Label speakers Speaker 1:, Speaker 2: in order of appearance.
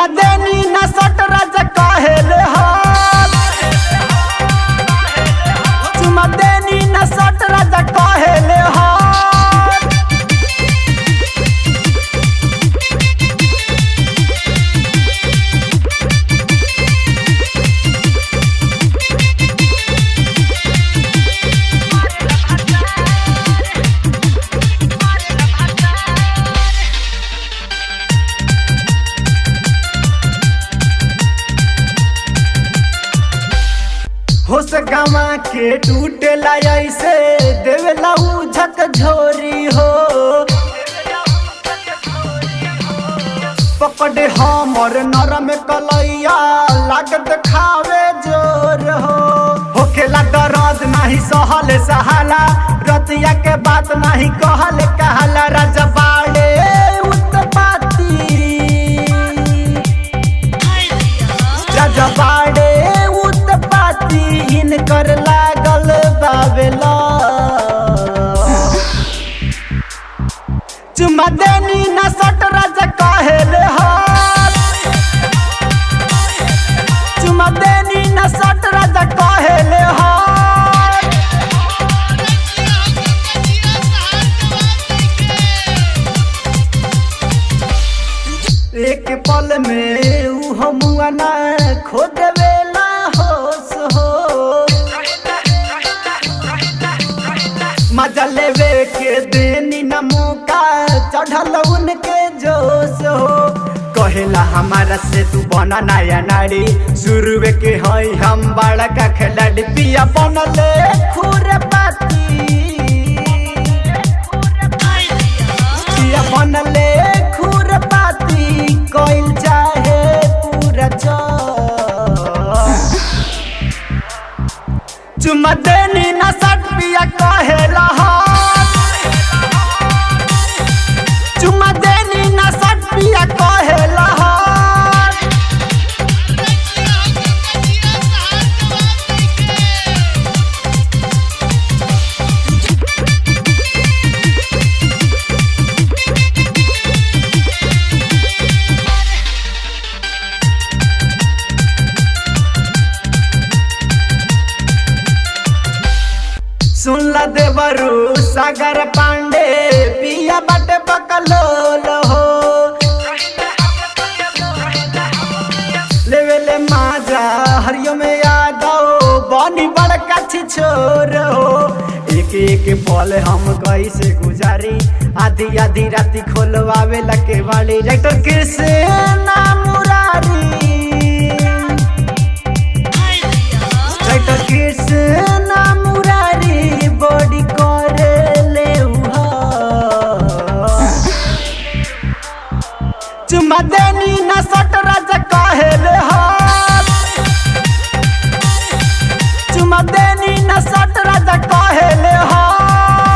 Speaker 1: चुमा देनी न सट राजा कहेले हाल, चुमा देनी न सट राजा कहेले हाल। होश गवा के टूटेला ऐसे देवेला उझक झोरी हो, पकड़े हमर नरम कलैया लागत खावे जोर हो। होखेला दर्द नहीं सहल सहाला, रतिया के बात नहीं कहल कहला। राजा बाड़े उत्पाती, राजा बाड़े कर लागल बाबेला। चुमा देनी न सट राजा कहेले हाल, चुमा देनी न सट राजा कहेले हाल। एक पल में ऊ हमुआ ना खो देवेला होश हो, मजा लेवे के देनी न मौका चढ़ल उनके जोश हो। कहेला हमारा से तू बना नया नारी, शुरुए के हई हम बड़ा का खिलाड़ी। पिया बनले खुरपाती, पिया बनले खुरपाती, कोइल चाहे पूरा चुमा देनी न सट पिया कहेला हाल, चुमा देनी न सट पिया कहेला हाल। सुनला देवरू सागर पांडे पिया बाटे बकलोल हो, लेवेले माजा हरियो में यादव बनी बड़का छिछोर हो। एक एक पल हम कैसे गुजारी, आधी आधी राती खोलवावे लके वाली। Doctor Krishna Murari, doctor Krishna Murari body करे ले चुमा देनी न सट राजा कहेले हाल, चुमा देनी न सट राजा कहेले हाल।